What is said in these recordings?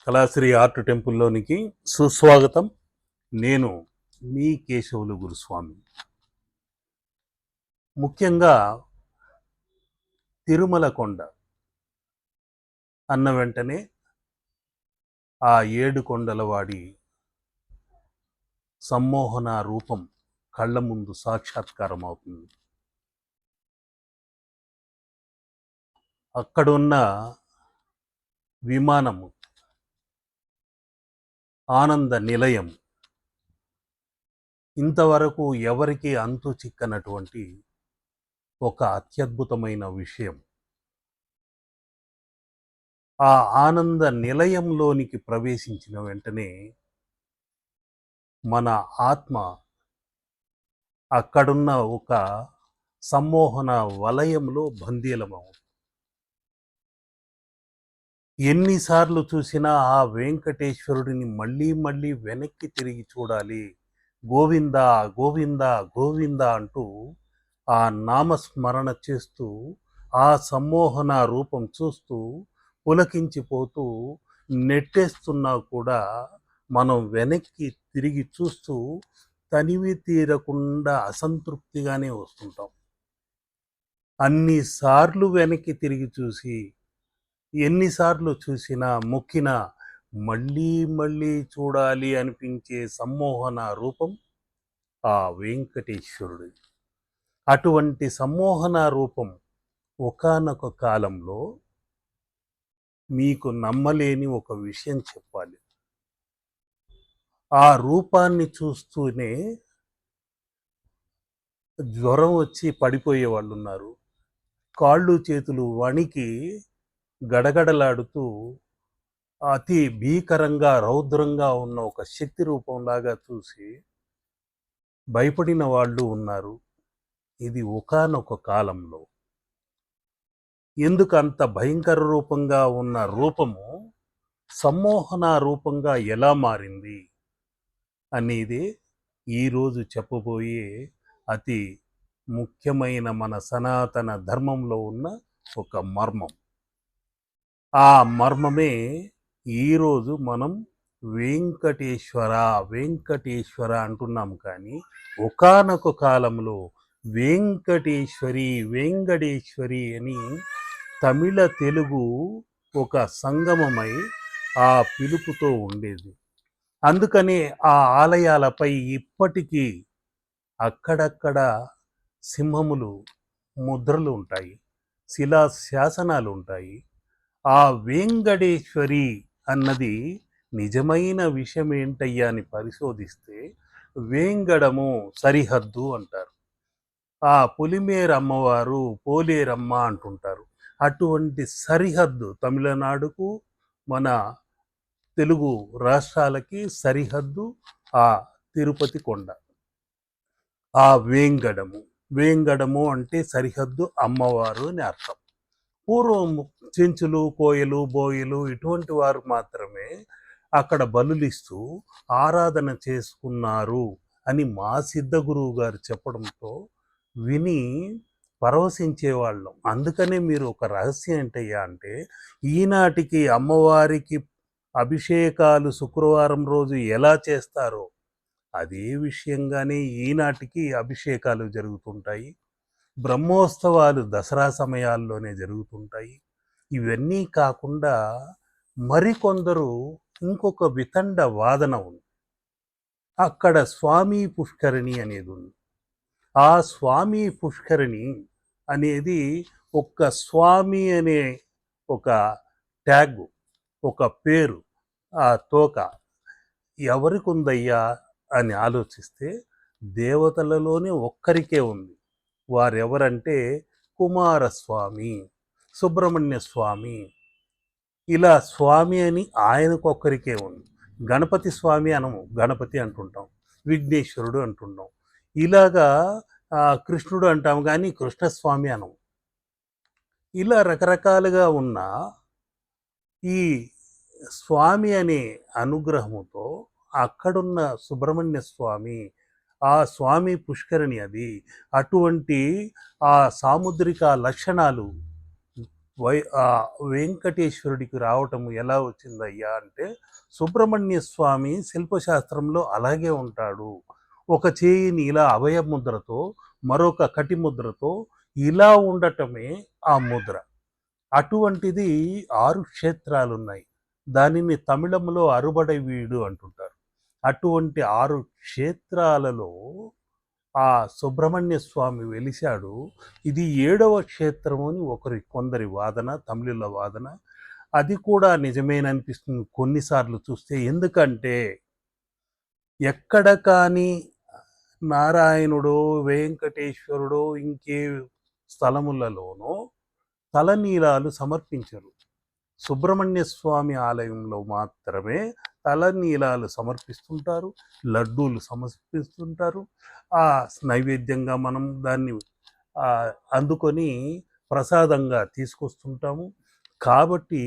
Kalasri art టెంపుల్లోనికి సుస్వాగతం. నేను మీ కేశవులు గురుస్వామి. ముఖ్యంగా తిరుమల కొండ అన్న వెంటనే ఆ 7 కొండల వాడి సమ్మోహన రూపం కళ్ళ ముందు సాక్షాత్కారం అవుతుంది. అక్కడున్న విమానము, ఆనంద నిలయం, ఇంతవరకు ఎవరికి అంతు చిక్కనటువంటి ఒక అత్యద్భుతమైన విషయం. ఆ ఆనంద నిలయంలోనికి ప్రవేశించిన వెంటనే మన ఆత్మ అక్కడున్న ఒక సమ్మోహన వలయంలో బందీలమవుతుంది. ఎన్నిసార్లు చూసినా ఆ వెంకటేశ్వరుడిని మళ్ళీ మళ్ళీ వెనక్కి తిరిగి చూడాలి, గోవింద గోవింద గోవింద అంటూ ఆ నామస్మరణ చేస్తూ ఆ సమ్మోహన రూపం చూస్తూ పులకించిపోతూ నెట్టేస్తున్నా కూడా మనం వెనక్కి తిరిగి చూస్తూ తనివి తీరకుండా అసంతృప్తిగానే వస్తుంటాం. అన్నిసార్లు వెనక్కి తిరిగి చూసి ఎన్నిసార్లు చూసినా మొక్కినా మళ్ళీ మళ్ళీ చూడాలి అనిపించే సమ్మోహన రూపం ఆ వెంకటేశ్వరుడు. అటువంటి సమ్మోహన రూపం ఒకానొక కాలంలో మీకు నమ్మలేని ఒక విషయం చెప్పాలి. ఆ రూపాన్ని చూస్తూనే జ్వరం వచ్చి పడిపోయే వాళ్ళు ఉన్నారు. కాళ్ళు చేతులు వణికి గడగడలాడుతూ అతి భీకరంగా రౌద్రంగా ఉన్న ఒక శక్తి రూపంలాగా చూసి భయపడిన వాళ్ళు ఉన్నారు. ఇది ఒకానొక కాలంలో. ఎందుకు అంత భయంకర రూపంగా ఉన్న రూపము సమ్మోహన రూపంగా ఎలా మారింది అనేది ఈరోజు చెప్పబోయే అతి ముఖ్యమైన మన సనాతన ధర్మంలో ఉన్న ఒక మర్మం. ఆ మర్మమే ఈరోజు మనం వెంకటేశ్వర వెంకటేశ్వర అంటున్నాం. కానీ ఒకానొక కాలంలో వెంకటేశ్వరి వెంకటేశ్వరి అని తమిళ తెలుగు ఒక సంగమమై ఆ పిలుపుతో ఉండేది. అందుకనే ఆ ఆలయాలపై ఇప్పటికీ అక్కడక్కడ సింహములు ముద్రలు ఉంటాయి, శిలా శాసనాలు ఉంటాయి. ఆ వెంకటేశ్వరి అన్నది నిజమైన విషయం ఏంటయ్యా అని పరిశోధిస్తే వేంగడము సరిహద్దు అంటారు. ఆ పొలిమేర అమ్మవారు పోలేరమ్మ అంటుంటారు. అటువంటి సరిహద్దు తమిళనాడుకు మన తెలుగు రాష్ట్రాలకి సరిహద్దు ఆ తిరుపతి కొండ. ఆ వేంగడము అంటే సరిహద్దు అమ్మవారు అని అర్థం. పూర్వం చెంచులు కోయలు బోయలు ఇటువంటి వారు మాత్రమే అక్కడ బలులిస్తూ ఆరాధన చేసుకున్నారు అని మా సిద్ధ గురువు గారు చెప్పడంతో విని పరవశించేవాళ్ళం. అందుకనే మీరు ఒక రహస్యం ఏంటయ్యా అంటే, ఈనాటికి అమ్మవారికి అభిషేకాలు శుక్రవారం రోజు ఎలా చేస్తారో అదే విషయంగానే ఈనాటికి అభిషేకాలు జరుగుతుంటాయి. బ్రహ్మోత్సవాలు దసరా సమయాల్లోనే జరుగుతుంటాయి. ఇవన్నీ కాకుండా మరికొందరు ఇంకొక వితండ వాదన ఉంది. అక్కడ స్వామి పుష్కరిణి అనేది ఉంది. ఆ స్వామి పుష్కరిణి అనేది ఒక స్వామి అనే ఒక ట్యాగ్, ఒక పేరు, ఆ తోక ఎవరికి ఉందయ్యా అని ఆలోచిస్తే దేవతలలోనే ఒక్కరికే ఉంది. వారెవరంటే కుమారస్వామి, సుబ్రహ్మణ్య స్వామి. ఇలా స్వామి అని ఆయనకొక్కరికే ఉంది. గణపతి స్వామి అనము, గణపతి అంటుంటాం. విఘ్నేశ్వరుడు అంటుంటాం. ఇలాగా కృష్ణుడు అంటాం కానీ కృష్ణస్వామి అనము. ఇలా రకరకాలుగా ఉన్న ఈ స్వామి అనే అనుగ్రహముతో అక్కడున్న సుబ్రహ్మణ్య స్వామి, ఆ స్వామి పుష్కరిణి అది. అటువంటి ఆ సాముద్రిక లక్షణాలు వై వెంకటేశ్వరుడికి రావటం ఎలా వచ్చిందయ్యా అంటే, సుబ్రహ్మణ్య స్వామి శిల్పశాస్త్రంలో అలాగే ఉంటాడు. ఒక చేయిని ఇలా అభయముద్రతో, మరొక కటిముద్రతో ఇలా ఉండటమే ఆ ముద్ర. అటువంటిది 6 క్షేత్రాలున్నాయి. దానిని తమిళంలో అరుబడై వీడు అంటుంటారు. అటువంటి 6 క్షేత్రాలలో ఆ సుబ్రహ్మణ్య స్వామి వెలిశాడు. ఇది 7వ క్షేత్రము అని కొందరి వాదన, తమిళుల వాదన. అది కూడా నిజమేననిపిస్తుంది కొన్నిసార్లు చూస్తే. ఎందుకంటే ఎక్కడ కానీ నారాయణుడో, వెంకటేశ్వరుడో ఇంకే స్థలములలోనో తలనీలాలు సమర్పించరు. సుబ్రహ్మణ్య స్వామి ఆలయంలో మాత్రమే తలనీలాలు సమర్పిస్తుంటారు, లడ్డూలు సమర్పిస్తుంటారు. ఆ నైవేద్యంగా మనం దాన్ని అందుకొని ప్రసాదంగా తీసుకొస్తుంటాము. కాబట్టి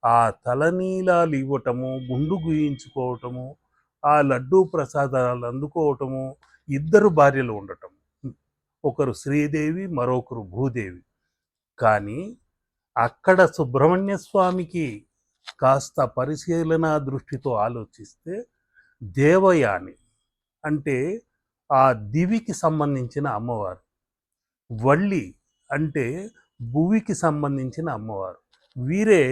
ఆ తలనీలాలు ఇవ్వటము, గుండు గుయించుకోవటము, ఆ లడ్డూ ప్రసాదాలు అందుకోవటము, ఇద్దరు భార్యలు ఉండటం, ఒకరు శ్రీదేవి, మరొకరు భూదేవి. కానీ అక్కడ సుబ్రహ్మణ్య స్వామికి కాస్త పరిశీలన దృష్టితో ఆలోచిస్తే దేవయాని అంటే ఆ దివికి సంబంధించిన అమ్మవారు, వల్లి అంటే భువికి సంబంధించిన అమ్మవారు. వీరే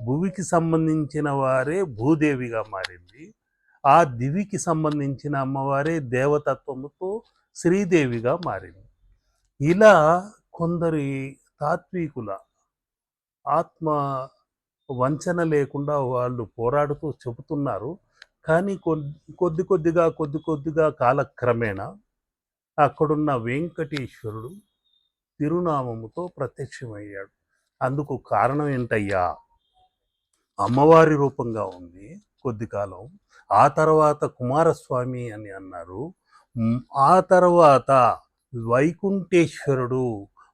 భువికి సంబంధించిన వారే భూదేవిగా మారింది. ఆ దివికి సంబంధించిన అమ్మవారే దేవతత్వముతో శ్రీదేవిగా మారింది. ఇలా కొందరి తాత్వికుల ఆత్మ వంచన లేకుండా వాళ్ళు పోరాడుతూ చెబుతున్నారు. కానీ కొద్ది కొద్దిగా కాలక్రమేణా అక్కడున్న వెంకటేశ్వరుడు తిరునామముతో ప్రత్యక్షమయ్యాడు. అందుకు కారణం ఏంటయ్యా? అమ్మవారి రూపంగా ఉంది కొద్ది కాలం, ఆ తర్వాత కుమారస్వామి అని అన్నారు, ఆ తర్వాత వైకుంఠేశ్వరుడు,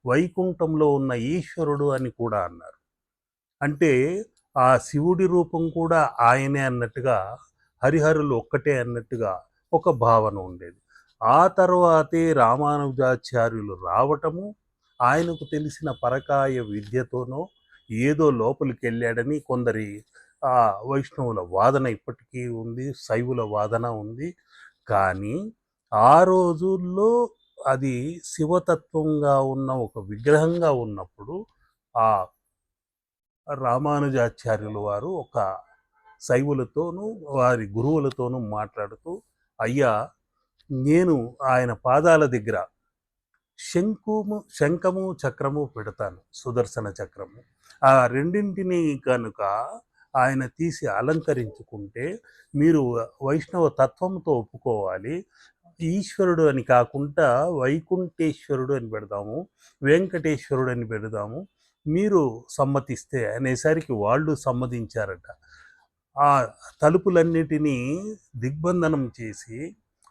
వైకుంఠంలో ఉన్న ఈశ్వరుడు అని కూడా అన్నారు. అంటే ఆ శివుడి రూపం కూడా ఆయనే అన్నట్టుగా, హరిహరులు ఒక్కటే అన్నట్టుగా ఒక భావన ఉండేది. ఆ తర్వాతే రామానుజాచార్యులు రావటము, ఆయనకు తెలిసిన పరకాయ విద్యతోనో ఏదో లోపలికి వెళ్ళాడని కొందరి వైష్ణవుల వాదన ఇప్పటికీ ఉంది, శైవుల వాదన ఉంది. కానీ ఆ రోజుల్లో అది శివతత్వంగా ఉన్న ఒక విగ్రహంగా ఉన్నప్పుడు ఆ రామానుజాచార్యులు వారు ఒక శైవులతోనూ వారి గురువులతోనూ మాట్లాడుతూ, అయ్యా నేను ఆయన పాదాల దగ్గర శంఖము చక్రము పెడతాను, సుదర్శన చక్రము. ఆ రెండింటినీ కనుక ఆయన తీసి అలంకరించుకుంటే మీరు వైష్ణవ తత్వంతో ఒప్పుకోవాలి. ఈశ్వరుడు అని కాకుండా వైకుంఠేశ్వరుడు అని పెడదాము, వెంకటేశ్వరుడు అని పెడదాము, మీరు సమ్మతిస్తే అనేసరికి వాళ్ళు సమ్మతించారట. ఆ తలుపులన్నిటినీ దిగ్బంధనం చేసి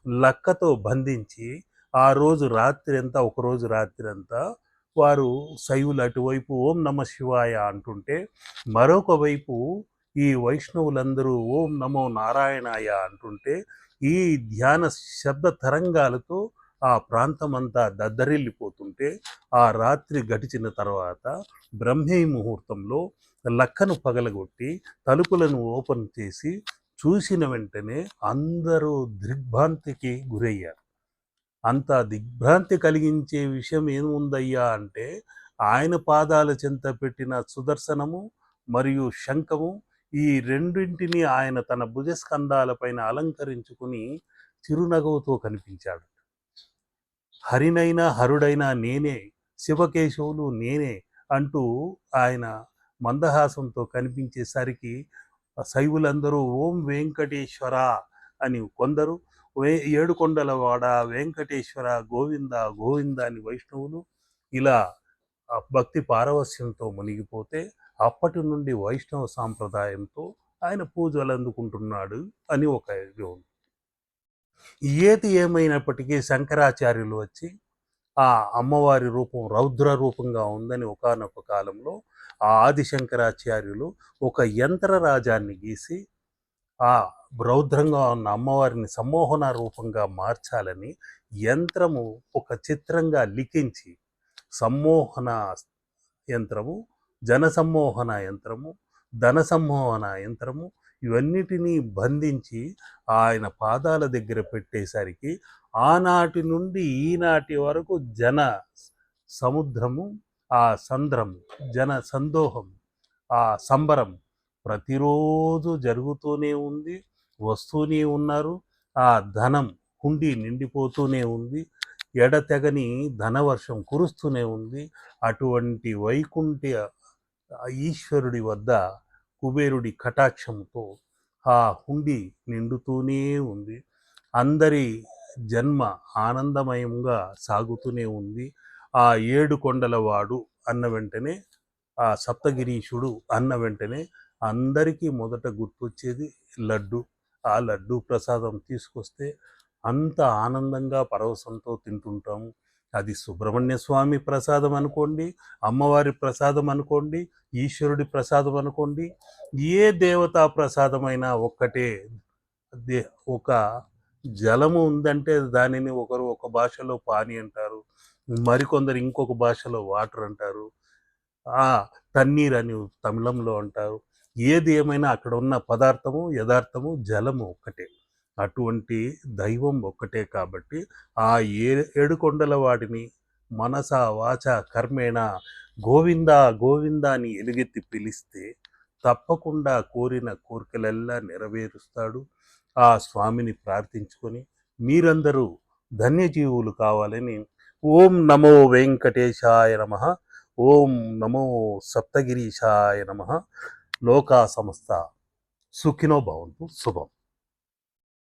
లక్కతో బంధించి ఆ రోజు రాత్రి అంతా, ఒకరోజు రాత్రి అంతా వారు శైవులు అటువైపు ఓం నమ శివాయ అంటుంటే, మరొక వైపు ఈ వైష్ణవులందరూ ఓం నమో నారాయణాయ అంటుంటే, ఈ ధ్యాన శబ్ద తరంగాలతో ఆ ప్రాంతమంతా దద్దరిల్లిపోతుంటే, ఆ రాత్రి గడిచిన తర్వాత బ్రహ్మీ ముహూర్తంలో లక్కను పగలగొట్టి తలుపులను ఓపెన్ చేసి చూసిన వెంటనే అందరూ దిగ్భ్రాంతికి గురయ్యారు. అంత దిగ్భ్రాంతి కలిగించే విషయం ఏముందయ్యా అంటే, ఆయన పాదాల చెంత పెట్టిన సుదర్శనము మరియు శంఖము, ఈ రెండింటినీ ఆయన తన భుజస్కంధాలపైన అలంకరించుకుని చిరునగవుతో కనిపించాడు. హరినైనా హరుడైనా నేనే, శివకేశవులు నేనే అంటూ ఆయన మందహాసంతో కనిపించేసరికి శైవులందరూ ఓం వెంకటేశ్వర అని కొందరు, ఏడుకొండలవాడ వెంకటేశ్వర గోవింద గోవింద అని వైష్ణవులు ఇలా భక్తి పారవస్యంతో మునిగిపోతే, అప్పటి నుండి వైష్ణవ సాంప్రదాయంతో ఆయన పూజలు అందుకుంటున్నాడు అని ఒక ఇది ఉంది. ఏది ఏమైనప్పటికీ శంకరాచార్యులు వచ్చి ఆ అమ్మవారి రూపం రౌద్ర రూపంగా ఉందని ఒకానొక కాలంలో ఆ ఆదిశంకరాచార్యులు ఒక యంత్రరాజాన్ని గీసి ఆ రౌద్రంగా ఉన్న అమ్మవారిని సమ్మోహన రూపంగా మార్చాలని యంత్రము ఒక చిత్రంగా లిఖించి, సమ్మోహన యంత్రము జన సమ్మోహన యంత్రము, ధన సమ్మోహన యంత్రము, ఇవన్నిటినీ బంధించి ఆయన పాదాల దగ్గర పెట్టేసరికి ఆనాటి నుండి ఈనాటి వరకు జన సముద్రము, ఆ సంద్రము, జన సందోహం, ఆ సంబరం ప్రతిరోజు జరుగుతూనే ఉంది, వస్తూనే ఉన్నారు. ఆ ధనం హుండీ నిండిపోతూనే ఉంది, ఎడతెగని ధనవర్షం కురుస్తూనే ఉంది. అటువంటి వైకుంఠ ఈశ్వరుడి వద్ద కుబేరుడి కటాక్షంతో ఆ హుండీ నిండుతూనే ఉంది. అందరి జన్మ ఆనందమయంగా సాగుతూనే ఉంది. ఆ ఏడు కొండలవాడు అన్న వెంటనే, ఆ సప్తగిరీశుడు అన్న వెంటనే అందరికీ మొదట గుర్తొచ్చేది లడ్డు. ఆ లడ్డు ప్రసాదం తీసుకొస్తే అంత ఆనందంగా పరవశంతో తింటుంటాము. అది సుబ్రహ్మణ్య స్వామి ప్రసాదం అనుకోండి, అమ్మవారి ప్రసాదం అనుకోండి, ఈశ్వరుడి ప్రసాదం అనుకోండి, ఏ దేవతా ప్రసాదమైనా ఒక్కటే. ఒక జలము ఉందంటే దానిని ఒకరు ఒక భాషలో పాని అంటారు, మరికొందరు ఇంకొక భాషలో వాటర్ అంటారు, ఆ తన్నీర్ అని తమిళంలో అంటారు. ఏది ఏమైనా అక్కడ ఉన్న పదార్థము యథార్థము జలము ఒక్కటే. అటువంటి దైవం ఒక్కటే కాబట్టి ఆ ఏడుకొండల వాడిని మనస వాచ కర్మేణ గోవింద గోవింద అని ఎలుగెత్తి పిలిస్తే తప్పకుండా కోరిన కోరికలెల్లా నెరవేరుస్తాడు. ఆ స్వామిని ప్రార్థించుకొని మీరందరూ ధన్యజీవులు కావాలని ఓం నమో వెంకటేశాయ నమ, ఓం నమో సప్తగిరీశాయ నమ. లోకా సమస్త సుఖినో భవంతు. శుభం.